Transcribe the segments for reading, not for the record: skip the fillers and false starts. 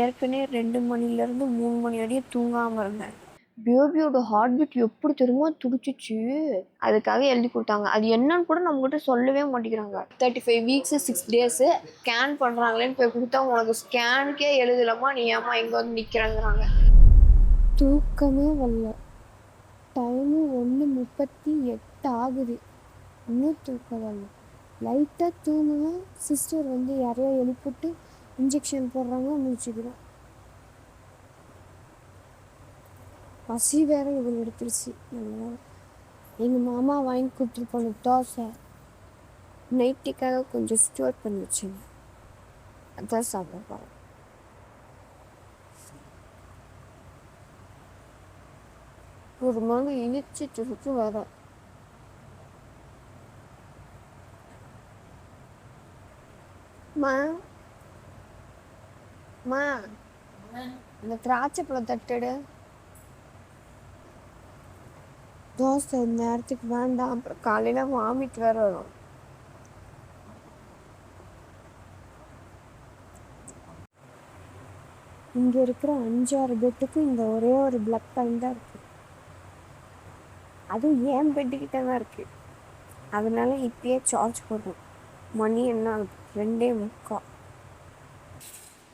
ஏற்கனவே 2 மணிலேருந்து 3 மணி வரையும் தூங்காமல் இருந்தேன். பேபியோட ஹார்ட் பீட் எப்படி தெரியுமா துடிச்சிச்சு. அதுக்காக எழுதி கொடுத்தாங்க. அது என்னன்னு கூட நம்மகிட்ட சொல்லவே மாட்டேங்கிறாங்க. 35 வீக்ஸு 6 டேஸு ஸ்கேன் பண்ணுறாங்களேன்னு போய் கொடுத்தா உனக்கு ஸ்கேனுக்கே எழுதலாமா, நீ ஏமா இங்கே வந்து நிற்கிறேங்கிறாங்க. தூக்கமே வரல. டைமு 1:38 ஆகுது. இன்னும் தூக்கம் வரல. லைட்டாக தூங்குனா சிஸ்டர் வந்து யாரையோ எழுப்பிட்டு இன்ஜெக்ஷன் போடுறாங்க, முடிச்சுக்கிறோம். பசி வேற இவங்க எடுத்துருச்சு. நல்லா எங்கள் மாமா வாங்கி கொடுத்துருப்பாங்க தோசை. நைட்டுக்காக கொஞ்சம் ஸ்டோர் பண்ணி வச்சுங்க, அதான் சாப்பிட போகிறேன். ஒரு மாதிரி இழுச்சிட்டு வர அந்த திராட்சை பழம் தட்டுடு. தோசை நேரத்துக்கு வேண்டாம், அப்புறம் காலையில் வாமிட் வேற வரும். இங்கே இருக்கிற 5-6 பெட்டுக்கு இந்த ஒரே ஒரு பிளக் பாயிண்ட் தான் இருக்குது. அதுவும் ஏன் பெட்டுக்கிட்ட தான் இருக்குது. அதனால இப்பயே சார்ஜ் போடுறோம். மணி என்ன ஆகுது? 2:45.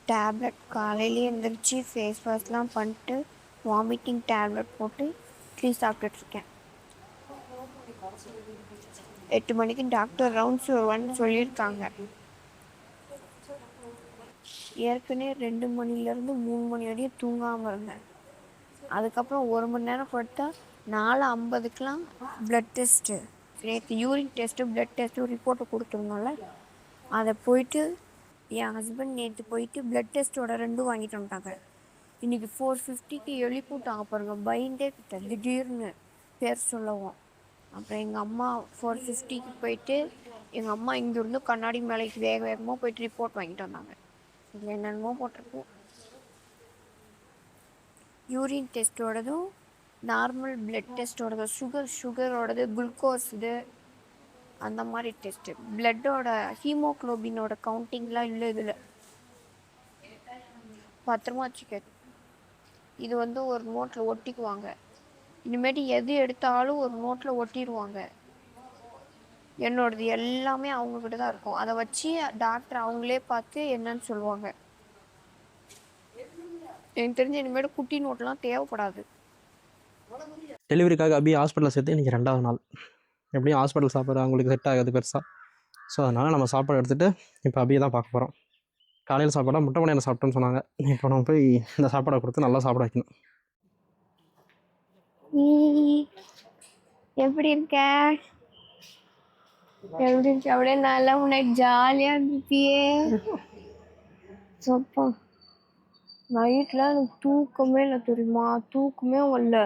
டேப்லெட் காலையிலேயே எழுந்திரிச்சு ஃபேஸ் வாஷ்லாம் பண்ணிட்டு வாமிட்டிங் டேப்லெட் போட்டு இட்லி சாப்பிட்டுட்ருக்கேன். 8 மணிக்கு டாக்டர் ரவுண்ட்ஸ் வருவான்னு சொல்லியிருக்காங்க. ஏற்கனவே 2 மணிலேருந்து 3 மணி வரையும் தூங்காமல் இருந்தேன். அதுக்கப்புறம் 1 மணி நேரம் படுத்தா 4:50க்கெலாம் ப்ளட் டெஸ்ட்டு, நேற்று யூரின் டெஸ்ட்டு ப்ளட் டெஸ்ட்டு ரிப்போர்ட்டை கொடுத்துருந்தோம்ல, அதை போயிட்டு என் ஹஸ்பண்ட் நேற்று போயிட்டு ப்ளட் டெஸ்ட்டோட 2 வாங்கிட்டு வந்துட்டாங்க. இன்றைக்கி 4:50க்கு எழுப்பிவிட்டாங்க பாருங்க. பயந்தே கிட்ட திடீர்னு பேர் சொல்லவும். அப்புறம் எங்கள் அம்மா 4:50க்கு போயிட்டு எங்கள் அம்மா இங்கேருந்து கண்ணாடி மேலைக்கு வேகமாக போயிட்டு ரிப்போர்ட் வாங்கிட்டு வந்தாங்க. இதில் என்னென்னமோ போட்டிருக்கோம். யூரின் டெஸ்ட்டோடதும் நார்மல் பிளட் டெஸ்ட்டோடதும் சுகரோடது குளுக்கோஸ் இது அந்த மாதிரி டெஸ்ட்டு. பிளட்டோட ஹீமோக்ளோபினோட கவுண்டிங்லாம் இல்லை. இதில் பத்திரமா வச்சுக்க. இது வந்து ஒரு நோட்டில் ஒட்டிக்குவாங்க. இனிமேட்டு எது எடுத்தாலும் ஒரு நோட்டில் ஒட்டிடுவாங்க. என்னோடது எல்லாமே அவங்கக்கிட்ட தான் இருக்கும். அதை வச்சு டாக்டர் அவங்களே பார்த்து என்னன்னு சொல்லுவாங்க. எனக்கு தெரிஞ்ச இனிமேட்டு குட்டி நோட்டெலாம் தேவைப்படாது. டெலிவரிக்காக அபி ஹாஸ்பிட்டலில் சேர்த்து இன்றைக்கி 2வது நாள். எப்படியும் ஹாஸ்பிட்டல் சாப்பாடு அவங்களுக்கு செட் ஆகாது பெருசாக. ஸோ அதனால் நம்ம சாப்பாடு எடுத்துகிட்டு இப்போ அபியை தான் பார்க்க போகிறோம். காலையில் சாப்பாடாக முட்டை பணியாரம் சாப்பிட்டோன்னு சொன்னாங்க. இப்போ நம்ம போய் இந்த சாப்பாடை கொடுத்து நல்லா சாப்பிட வைக்கணும். எப்படி இருக்க? எப்படி இருக்க? அப்படியே நல்லா உனக்கு ஜாலியாக இருந்துப்பியே. சப்பா நைட்டில் எனக்கு தூக்கமே இல்லை தெரியுமா. தூக்கமே வரல.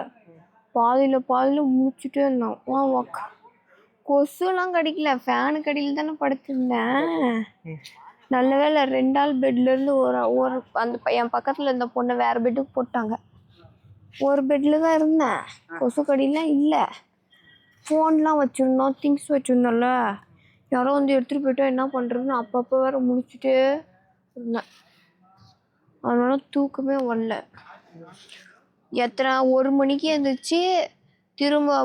பாதியில் முடிச்சுட்டே இருந்தேன். வாக்கா கொசுலாம் கடிக்கல, ஃபேனுக்கு அடியில் தானே படுத்திருந்தேன். நல்ல வேலை 2 ஆள் பெட்லேருந்து ஒரு அந்த என் பக்கத்தில் இருந்த பொண்ணை வேறு பெட்டுக்கு போட்டாங்க. ஒரு பெட்டில் தான் இருந்தேன். கொசு கடிலாம் இல்லை. ஃபோன்லாம் வச்சுருந்தோம், திங்ஸ் வச்சுருந்தோம்ல, யாரோ வந்து எடுத்துகிட்டு போயிட்டா என்ன பண்ணுறதுன்னு அப்பப்போ வேறு முடிச்சுட்டே இருந்தேன். அதனால தூக்கமே வரல. 1 மணிக்கு எழுந்திரிச்சு திரும்ப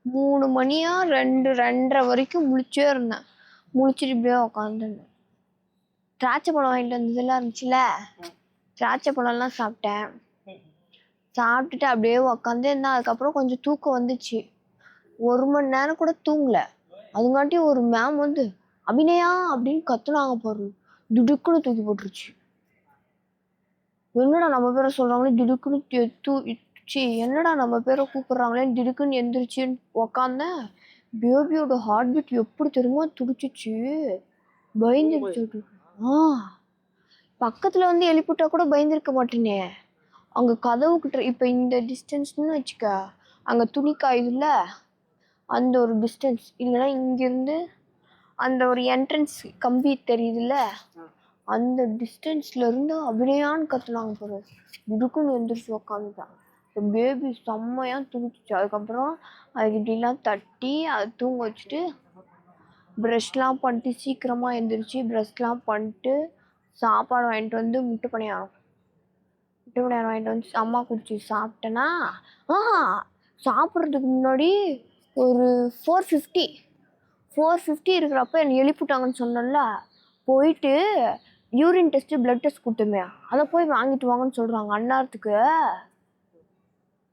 3 மணியா 2-2:30 வரைக்கும் முழிச்சே இருந்தேன். முழிச்சிட்டு இப்படியே உட்காந்துருந்தேன். திராட்சை பழம் வாங்கிட்டு வந்ததெல்லாம் இருந்துச்சுல, திராட்சை பழம்லாம் சாப்பிட்டேன். சாப்பிட்டுட்டு அப்படியே உட்காந்து இருந்தேன். அதுக்கப்புறம் கொஞ்சம் தூக்கம் வந்துச்சு. 1 மணி நேரம் கூட தூங்கலை. அதுங்காட்டி ஒரு மேம் வந்து அபிநயா அப்படின்னு கத்துனாங்க பாரு. திடுக்குன்னு தூக்கி போட்டுருச்சு. என்னடா நம்ம பேரை சொல்கிறாங்களே திடுக்குன்னு என்னடா நம்ம பேரை கூப்பிட்றாங்களேன்னு திடுக்குன்னு எந்திரிச்சின்னு உக்காந்தேன். பேபியோட ஹார்ட் பீட் எப்படி தெரியுமா துடிச்சிச்சு. பயந்துருச்சு. பக்கத்தில் வந்து எழுப்பிட்டா கூட பயந்துருக்க மாட்டேனே. அங்கே கதவுக்கிட்ட இப்போ இந்த டிஸ்டன்ஸ்னு வச்சுக்க, அங்கே துணி காயுதுல்ல அந்த ஒரு டிஸ்டன்ஸ், இல்லைன்னா இங்கேருந்து அந்த ஒரு என்ட்ரன்ஸ் கம்பி தெரியுதுல்ல அந்த டிஸ்டன்ஸ்லேருந்து அபிநயான்னு கத்துனாங்க பாரு. திடுக்குன்னு எந்திரிச்சு உக்காந்துட்டான். பேபி செம்மையாக துடிச்சிச்சு. அதுக்கப்புறம் அதுக்கு இப்படிலாம் தட்டி அதை தூங்க வச்சுட்டு ப்ரஷ்லாம் பண்ணிட்டு சீக்கிரமாக எழுந்திரிச்சு ப்ரஷ்லாம் பண்ணிட்டு சாப்பாடு வாங்கிட்டு வந்து முட்டை பணியாரம் முட்டை பணியாரம் வாங்கிட்டு வந்து அம்மா குடிச்சு சாப்பிட்டேன்னா ஆஹா சாப்பிட்றதுக்கு முன்னாடி ஒரு 450 இருக்கிறப்ப என்னை எழுப்பிட்டாங்கன்னு சொன்னேன்ல, போயிட்டு யூரின் டெஸ்ட்டு பிளட் டெஸ்ட் கொடுத்தோமே அதை போய் வாங்கிட்டு வாங்கன்னு சொல்கிறாங்க அந்நேரத்துக்கு.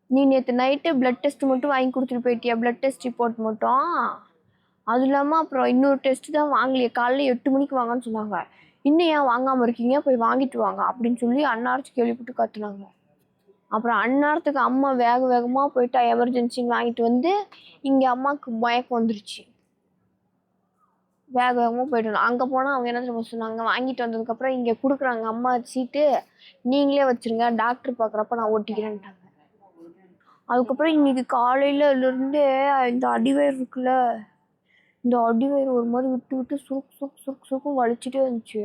நீ நேற்று நைட்டு பிளட் டெஸ்ட் மட்டும் வாங்கி கொடுத்துட்டு போயிட்டியா, பிளட் டெஸ்ட் ரிப்போர்ட் மட்டும். அது இல்லாமல் அப்புறம் இன்னொரு டெஸ்ட்டு தான் வாங்கலையே, காலைல 8 மணிக்கு வாங்கன்னு சொன்னாங்க. இன்னும் ஏன் வாங்காமல் இருக்கீங்க, போய் வாங்கிட்டு வாங்க அப்படின்னு சொல்லி அந்நேரத்துக்கு எழுப்பிட்டு கத்துனாங்க. அப்புறம் அந்நேரத்துக்கு அம்மா வேகமாக போயிட்டு எமர்ஜென்சின்னு வாங்கிட்டு வந்து இங்கே அம்மாவுக்கு மயக்கம் வந்துருச்சு. வேகமாக போயிட்டோம். அங்கே போனால் அவங்க என்ன தெரியுமா சொன்னாங்க, வாங்கிட்டு வந்ததுக்கப்புறம் இங்கே கொடுக்குறாங்க அம்மா சீட்டு, நீங்களே வச்சுருங்க, டாக்டர் பார்க்குறப்ப நான் ஓட்டிக்கிறேன்ட்டாங்க. அதுக்கப்புறம் இன்னைக்கு காலையிலேருந்து இந்த அடிவயிறு இருக்குல்ல, இந்த அடிவயிறு ஒரு மாதிரி விட்டு சுருக்கும் வலிச்சுட்டே இருந்துச்சு.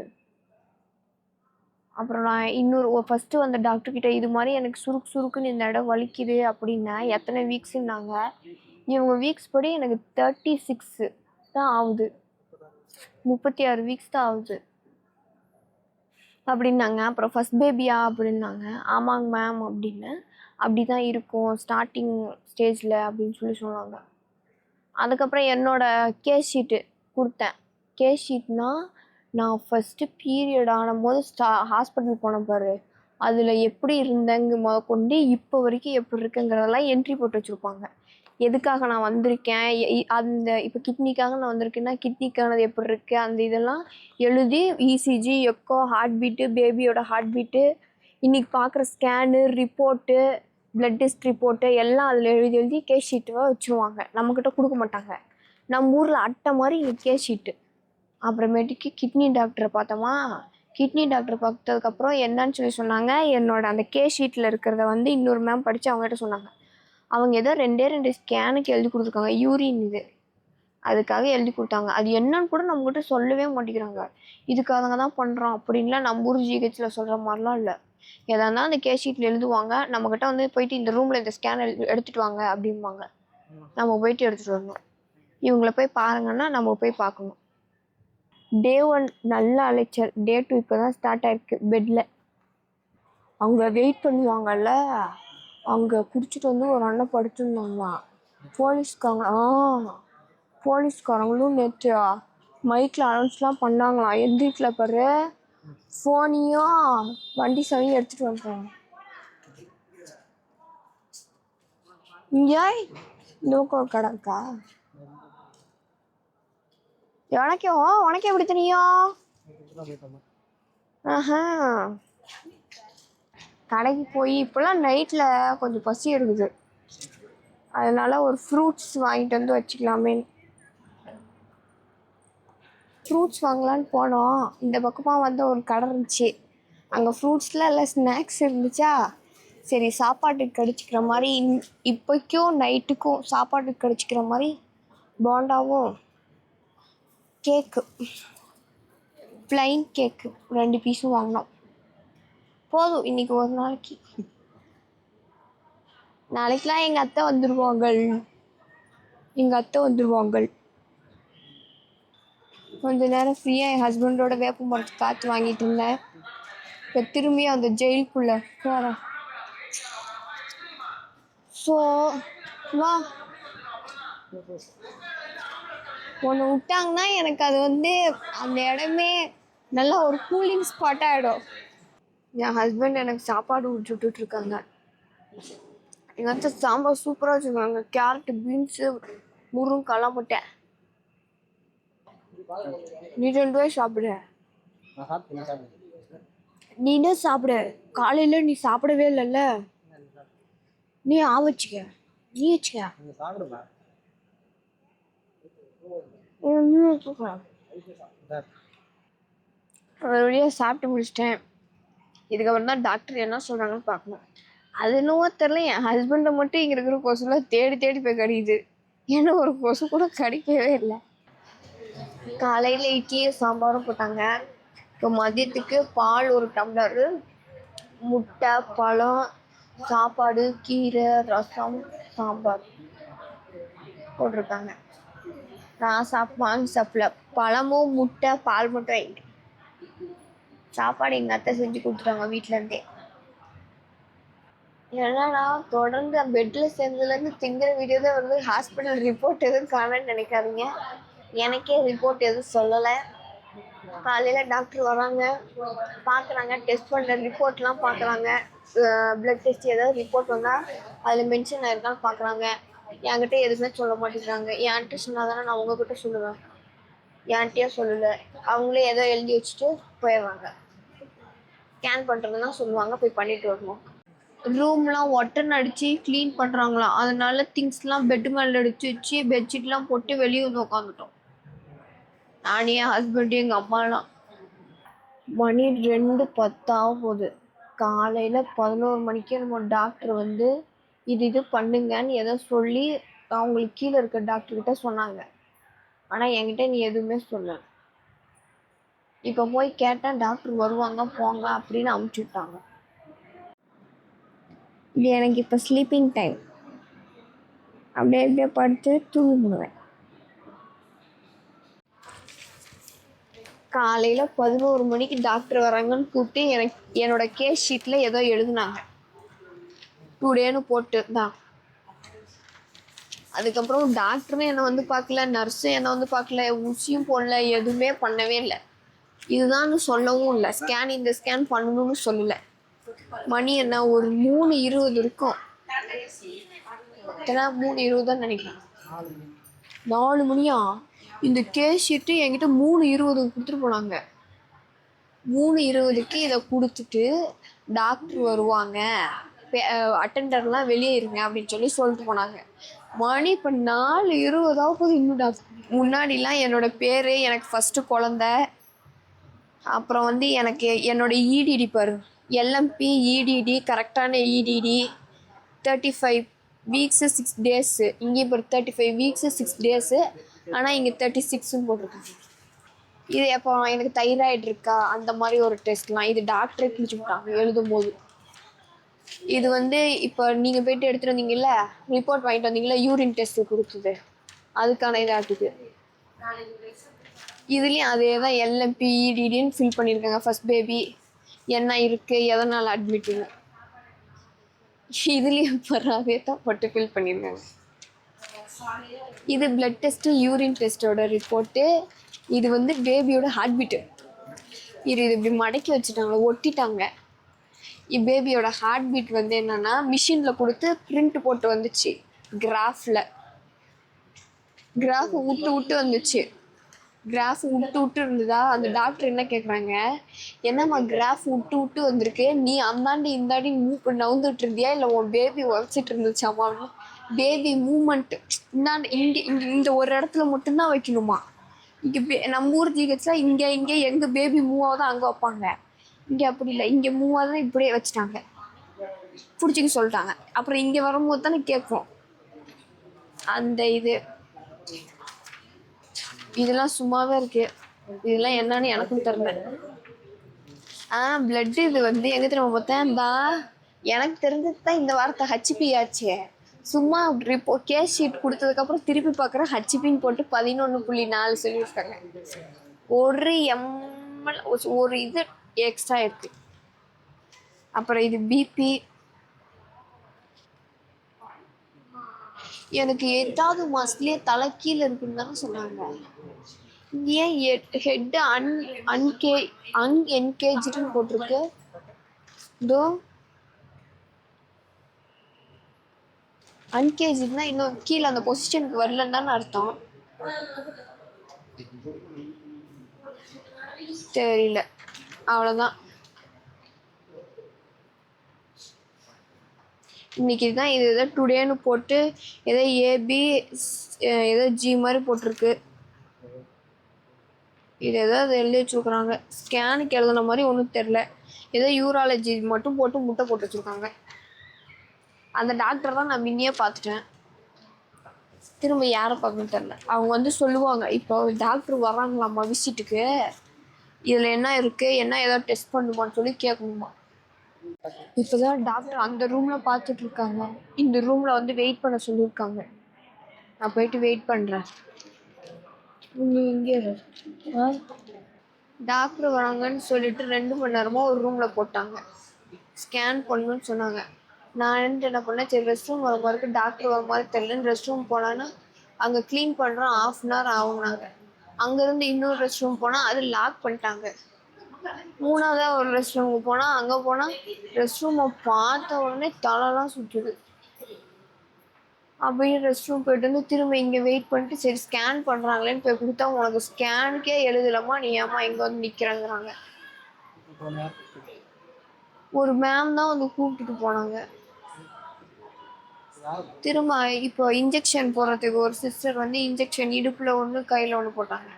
அப்புறம் நான் ஃபஸ்ட்டு வந்த டாக்டர்கிட்ட இது மாதிரி எனக்கு சுருக்குன்னு இந்த இடம் வலிக்குது அப்படின்னேன். எத்தனை வீக்ஸுன்னாங்க. இவங்க வீக்ஸ் படி எனக்கு 36 தான் ஆகுது, 36 வீக்ஸ் தான் ஆகுது அப்படின்னாங்க. அப்புறம் ஃபஸ்ட் பேபியா அப்படின்னாங்க. ஆமாங்க மேம் அப்படின்னு. அப்படி தான் இருக்கும் ஸ்டார்டிங் ஸ்டேஜில் அப்படின்னு சொல்லி சொன்னாங்க. அதுக்கப்புறம் என்னோடய கேஸ் ஷீட்டு கொடுத்தேன். கேஸ் ஷீட்னால் நான் ஃபஸ்ட்டு பீரியட் ஆனும்போது ஹாஸ்பிட்டல் போன பாரு, அதில் எப்படி இருந்தேங்க முதற்கொண்டு இப்போ வரைக்கும் எப்படி இருக்குங்கிறதெல்லாம் என்ட்ரி போட்டு வச்சுருப்பாங்க. எதுக்காக நான் வந்திருக்கேன், அந்த இப்போ கிட்னிக்காக நான் வந்திருக்கேன்னா கிட்னிக்கானது எப்படி இருக்குது, அந்த இதெல்லாம் எழுதி இசிஜி, எக்கோ, ஹார்ட் பீட்டு, பேபியோட ஹார்ட் பீட்டு, இன்றைக்கி பார்க்குற scan, report, blood test report எல்லாம் அதில் எழுதி கேஸ் ஷீட்டாக வச்சுருவாங்க. நம்மக்கிட்ட கொடுக்க மாட்டாங்க. நம்ம ஊரில் அட்டை மாதிரி இங்கே கேஸ் ஷீட்டு. அப்புறமேட்டுக்கு கிட்னி டாக்டரை பார்த்தோமா, கிட்னி டாக்டர் பார்த்ததுக்கப்புறம் என்னன்னு சொல்லி சொன்னாங்க, என்னோட அந்த கேஸ் ஷீட்டில் இருக்கிறத வந்து இன்னொரு மேம் படித்து அவங்ககிட்ட சொன்னாங்க. அவங்க ஏதோ 2 ஸ்கேனுக்கு எழுதி கொடுத்துருக்காங்க, யூரின் இது அதுக்காக எழுதி கொடுத்தாங்க. அது என்னன்னு கூட நம்மகிட்ட சொல்லவே மாட்டேங்கிறாங்க. இதுக்காக தான் பண்ணுறோம் அப்படின்லாம் நம்ம ஊர் ஜிஹெச்சில் சொல்கிற மாதிரிலாம் இல்லை. எதானா அந்த கேஸ் ஷீட்டில் எழுதுவாங்க, நம்மக்கிட்ட வந்து போயிட்டு இந்த ரூமில் இந்த ஸ்கேன் எடுத்துகிட்டு வாங்க அப்படிம்பாங்க. நம்ம போயிட்டு எடுத்துகிட்டு வரணும். இவங்கள போய் பாருங்கன்னா நம்ம போய் பார்க்கணும். Day 1 நல்ல அலைச்சல். Day 2 இப்போ தான் ஸ்டார்ட் ஆயிருக்கு. பெட்டில் அவங்க வெயிட் பண்ணுவாங்கல்ல, அங்கே குடிச்சிட்டு வந்து ஒரு அண்ணன் படுத்துருந்தாங்களாம். போலீஸ்காரங்களும் நேற்று மைக்கில் அனௌன்ஸ்லாம் பண்ணாங்களாம், எந்திரிக்கல பாரு, ஃபோனையும் வண்டி சாவியும் எடுத்துகிட்டு வந்துட்டாங்க. இங்கே இந்த பக்கம் ஒரு கடை இருக்கா, உனக்கு எப்படி தெரியும்? கடைக்கு போய் இப்போலாம் நைட்டில் கொஞ்சம் பசி எடுக்குது, அதனால ஒரு ஃப்ரூட்ஸ் வாங்கிட்டு வந்து வச்சுக்கலாமே. ஃப்ரூட்ஸ் வாங்கலான்னு போனோம். இந்த பக்கமாக வந்து ஒரு கடை இருந்துச்சு, அங்கே ஃப்ரூட்ஸில் எல்லாம் ஸ்நாக்ஸ் இருந்துச்சா, சரி சாப்பாட்டுக்கு கடிச்சிக்கிற மாதிரி இப்போக்கும் நைட்டுக்கும் சாப்பாட்டுக்கு கடிச்சிக்கிற மாதிரி போண்டாவும் கேக்கு, ப்ளைன் கேக்கு 2 பீஸும் வாங்கினோம். போதும் இன்னைக்கு ஒரு நாளைக்கு. நாளைக்கெலாம் எங்கள் அத்தை வந்துடுவாங்க. கொஞ்ச நேரம் ஃப்ரீயாக என் ஹஸ்பண்டோட வேப்ப மரத்துக்கு காற்று வாங்கிட்டு இருந்தேன். இப்போ திரும்பி அந்த ஜெயிலுக்குள்ளே போகிறேன். ஸோ வா, ஒன்று விட்டாங்கன்னா எனக்கு அது வந்து அந்த இடமே நல்லா ஒரு கூலிங் ஸ்பாட்டாக ஆகிடும். என் ஹஸ்பண்ட் எனக்கு சாப்பாடு விட்டுட்ருக்காங்க. எங்கள் அத்தை சாம்பார் சூப்பராக வச்சுருக்காங்க. கேரட்டு, பீன்ஸு, முருங்கைக்காலாம் போட்டேன். நீ 2 வாய் சாப்பிடு. நீனே சாப்பிடு. காலையில் நீ சாப்பிடவே இல்லைல்ல, நீ வச்சுக்க. ஒரு வழியாக சாப்பிட்டு முடிச்சிட்டேன். இதுக்கப்புறம் தான் டாக்டர் என்ன சொல்கிறாங்கன்னு பார்க்கணும். அது என்னவோ தெரில, என் ஹஸ்பண்டை மட்டும் இங்கே இருக்கிற கொசுலாம் தேடி போய் கடிக்குது. ஏன்னா ஒரு கொசு கூட கடிக்கவே இல்லை. காலையில் இட்லியும் சாம்பாரும் போட்டாங்க. இப்போ மதியத்துக்கு பால் 1 டம்ளரு, முட்டை, பழம், சாப்பாடு, கீரை, ரசம், சாம்பார் போட்டிருக்காங்க. நான் வாங்கி சாப்பிடல. பழமும் முட்டை, பால் மட்டும் வாங்கிட்டேன். சாப்பாடு எங்கள் அத்தை செஞ்சு கொடுத்துட்டாங்க வீட்டிலேருந்தே. என்னடா தொடர்ந்து பெட்டில் சேர்ந்ததுலேருந்து திங்கிற வீடியோ தான் வருது, ஹாஸ்பிட்டல் ரிப்போர்ட் எதுவும் காணன்னு நினைக்காதீங்க. எனக்கே ரிப்போர்ட் எதுவும் சொல்லலை. காலையில் டாக்டர் வராங்க, பார்க்குறாங்க, டெஸ்ட் பண்ணுற ரிப்போர்ட்லாம் பார்க்குறாங்க. ப்ளட் டெஸ்ட் ஏதாவது ரிப்போர்ட் வந்தால் அதில் மென்ஷன் ஆயிருக்கான்னு பார்க்குறாங்க. என்கிட்ட எதுவுமே சொல்ல மாட்டேங்கிறாங்க. என்கிட்ட சொன்னால் தானே நான் உங்ககிட்ட சொல்லுவேன். என்கிட்டயே சொல்லலை. அவங்களே ஏதோ எழுதி வச்சுட்டு போயிடுவாங்க. ஸ்கேன் பண்ணுறதுன்னா சொல்லுவாங்க, போய் பண்ணிட்டு வரணும். ரூம்லாம் ஒட்டன் அடித்து க்ளீன் பண்ணுறாங்களாம். அதனால திங்ஸ்லாம் பெட்டு மேலே எடுத்து வச்சு பெட்ஷீட்லாம் போட்டு வெளியே வந்து உட்காந்துட்டோம். நானே, என் ஹஸ்பண்டு, எங்கள் அம்மாலாம். மணி 2:10 ஆக போகுது. காலையில் 11 மணிக்கே நம்ம டாக்டர் வந்து இது பண்ணுங்கன்னு ஏதோ சொல்லி அவங்களுக்கு கீழே இருக்க டாக்டர்கிட்ட சொன்னாங்க. ஆனால் என்கிட்ட நீ எதுவுமே சொல்லலை. இப்போ போய் கேட்டேன், டாக்டர் வருவாங்க போங்க அப்படின்னு அமுச்சு விட்டாங்க. இது எனக்கு இப்போ ஸ்லீப்பிங் டைம். அப்படியே படுத்து தூங்கிடுவேன். காலையில் 11 மணிக்கு டாக்டர் வராங்கன்னு கூப்பிட்டு என்னோட கேஸ் ஷீட்டில் ஏதோ எழுதுனாங்க. டுடேன்னு போட்டு தான். அதுக்கப்புறம் டாக்டரும் என்னை வந்து பார்க்கல, நர்ஸும் என்னை வந்து பார்க்கல, ஊசியும் போடல, எதுவுமே பண்ணவே இல்லை. இதுதான் சொல்லவும் இல்லை. இந்த ஸ்கேன் பண்ணணும்னு சொல்லலை. மணி என்ன ஒரு 3:20 இருக்கும். 3:20 தான் நினைக்கிறேன். 4 மணியா? இந்த கேஸ் ஷீட்டு என்கிட்ட 3:20 கொடுத்துட்டு போனாங்க. 3:20க்கு இதை கொடுத்துட்டு டாக்டர் வருவாங்க, அட்டெண்டர்லாம் வெளியே இருங்க அப்படின்னு சொல்லிட்டு போனாங்க. மணி இப்போ 4:20 இன்னும் டாக்டர். முன்னாடிலாம் என்னோட பேர், எனக்கு ஃபஸ்ட்டு குழந்த, அப்புறம் வந்து எனக்கு என்னோட இடிடி பாரு, எல்எம்பி இடிடி, கரெக்டான இடிடி, 35 வீக்ஸு 6 டேஸு. இங்கே இப்போ 35 வீக்ஸு 6 டேஸு, ஆனால் இங்கே 36ன்னு போட்டிருக்காங்க. இது எப்போ எனக்கு தைராய்டு இருக்கா அந்த மாதிரி ஒரு டெஸ்ட்லாம் இது டாக்டரே கிழிச்சு விட்டாங்க எழுதும் போது. இது வந்து இப்போ நீங்கள் போய்ட்டு எடுத்துகிட்டு வந்தீங்கல்ல, ரிப்போர்ட் வாங்கிட்டு வந்தீங்களா, யூரின் டெஸ்ட்டு கொடுத்தது, அதுக்கான இதாகுது. இதுலேயும் அதே தான் எல்எம்பி இடிடின்னு ஃபில் பண்ணியிருக்காங்க. ஃபஸ்ட் பேபி என்ன இருக்குது, எதனால் அட்மிட்டுன்னு இதுலேயும் அதே தான் போட்டு ஃபில் பண்ணியிருக்காங்க. இது பிளட் டெஸ்ட்டு, யூரின் டெஸ்ட்டோட ரிப்போர்ட்டு. இது வந்து பேபியோட ஹார்ட்பீட்டு. இது இப்படி மடக்கி வச்சுட்டாங்க, ஒட்டிட்டாங்க. பேபியோட ஹார்ட்பீட் வந்து என்னென்னா மிஷினில் கொடுத்து பிரிண்ட் போட்டு வந்துச்சு. கிராஃப் விட்டு வந்துச்சு. கிராஃப் விட்டு இருந்ததா. அந்த டாக்டர் என்ன கேட்குறாங்க, என்னம்மா கிராஃப் விட்டு வந்திருக்கு, நீ அந்தாண்டி இந்தாண்டி மூவ் பண்ணி நவுந்துட்டு இருந்தியா, இல்லை உன் பேபி உழைச்சிட்டு இருந்துச்சாமா அப்படின்னு. பேபி மூமெண்ட்டு இங்கே இந்த ஒரு இடத்துல மட்டும்தான் வைக்கணுமா. இங்கே நம்ம ஊர் ஜிஹெச்சில் இங்கே எங்கே பேபி மூவ் ஆகுதோ அங்கே வைப்பாங்க. இங்கே அப்படி இல்லை, இங்கே மூவ் ஆகுதுன்னா இப்படியே வச்சுட்டாங்க, பிடிச்சிக்க சொல்லிட்டாங்க. அப்புறம் இங்கே வரும்போது தானே கேட்கும் அந்த இதெல்லாம் சும்மாவே இருக்கு. இதெல்லாம் என்னன்னு எனக்கும் தெரியல. பிளட் இது வந்து எங்கே தெரியுமா பார்த்தேன், எனக்கு தெரிஞ்சது தான் இந்த வார்த்தை ஹச்பி ஆச்சு. சும்மா கேஸ் ஷீட் கொடுத்ததுக்கப்புறம் திருப்பி பார்க்குறேன் ஹச்பின்னு போட்டு 11.4 சொல்லியிருக்காங்க. ஒரு எம்எல் ஒரு இது எக்ஸ்ட்ரா இருக்குது. அப்புறம் இது பிபி. எனக்கு 8வது மாதத்துலேயே தலை கீழே இருக்குன்னு தானே சொன்னாங்க. ஏன் ஹெட்டு அன்என்கேஜ்டுன்னு போட்டிருக்கு. இதோ அன்கேஜ்டுனா இன்னும் கீழே அந்த பொசிஷனுக்கு வரலன்னு தானே அர்த்தம். தெரியல, அவ்வளோதான். இன்னைக்கு தான் இது ஏதோ டுடேன்னு போட்டு ஏதோ ஏபி ஏதோ ஜி மாதிரி போட்டிருக்கு. இது ஏதோ எழுதி வச்சுருக்குறாங்க. ஸ்கேனுக்கு எழுதுன மாதிரி ஒன்றும் தெரில. ஏதோ யூராலஜி மட்டும் போட்டு முட்டை போட்டு வச்சுருக்காங்க. அந்த டாக்டர் தான் நான் முன்னையே பார்த்துட்டேன். திரும்ப யாரை பார்க்கணும்னு தெரில. அவங்க வந்து சொல்லுவாங்க, இப்போ டாக்டர் வராங்களாம்மா விசிட்டுக்கு, இதில் என்ன இருக்குது, என்ன ஏதோ டெஸ்ட் பண்ணுமான்னு சொல்லி கேட்கணுமா. இப்போ தான் டாக்டர் அந்த ரூமில் பார்த்துட்ருக்காங்க. இந்த ரூமில் வந்து வெயிட் பண்ண சொல்லியிருக்காங்க. நான் போயிட்டு வெயிட் பண்ணுறேன். இங்கே டாக்டர் வராங்கன்னு சொல்லிட்டு 2 மணி நேரமாக ஒரு ரூமில் போட்டாங்க. ஸ்கேன் பண்ணணும்னு சொன்னாங்க. நான் என்ன பண்ணேன், சரி ரெஸ்ட் ரூம் வர மாதிரி டாக்டர் வர மாதிரி தெரியலன்னு ரெஸ்ட் ரூம் போனான்னா அங்கே க்ளீன் பண்ணுறோம் 1/2 அன் ஹவர் ஆகுனாங்க. அங்கேருந்து இன்னொரு ரெஸ்ட் ரூம் போனால் அது லாக் பண்ணிட்டாங்க. 3ஆவதா ஒரு ரெஸ்ட் ரூமுக்கு போனால் அங்கே போனால் ரெஸ்ட் ரூமை பார்த்த உடனே தலைலாம் சுற்றுது. அப்படியே ரெஸ்ட் ரூம் போயிட்டு வந்து திரும்ப இங்கே வெயிட் பண்ணிட்டு சரி ஸ்கேன் பண்ணுறாங்களேன்னு போய் கொடுத்தா உனக்கு ஸ்கேனுக்கே எழுதலம்மா நீ ஏம்மா இங்கே வந்து நிற்கிறேங்கிறாங்க. ஒரு மேம் தான் வந்து கூப்பிட்டுட்டு போனாங்க. திரும்ப இப்போ இன்ஜெக்ஷன் போடுறதுக்கு ஒரு சிஸ்டர் வந்து இன்ஜெக்ஷன் இடுப்பில் ஒன்று கையில் ஒன்று போட்டாங்க.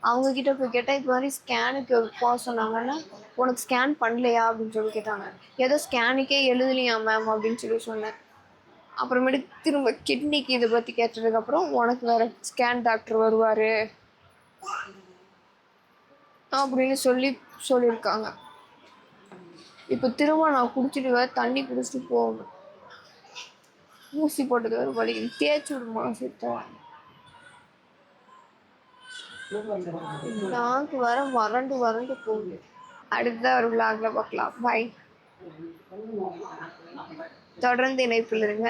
அவங்கக்கிட்ட போய் கேட்டால் இப்போ மாதிரி ஸ்கேனுக்கு போக சொன்னாங்கன்னா உனக்கு ஸ்கேன் பண்ணலையா அப்படின்னு சொல்லி கேட்டாங்க. ஏதோ ஸ்கேனுக்கே எழுதலையா மேம் அப்படின்னு சொல்லி சொன்னேன். அப்புறமேட்டு திரும்ப கிட்னிக்கு இதை பற்றி கேட்டதுக்கப்புறம் உனக்கு வேறு ஸ்கேன் டாக்டர் வருவார் அப்படின்னு சொல்லியிருக்காங்க. இப்போ திரும்ப நான் குடிச்சிட்டு வேறு தண்ணி குடிச்சிட்டு போகணும். ஊசி போட்டது வேறு வலிக்குது. தேய்ச்சி விடுமா சித்தம். நாக்கு வர வறண்டு போகுது. அடுத்த ஒரு விளாக்ல பார்க்கலாம். பாய். தொடர்ந்து இணைப்பில் இருங்க.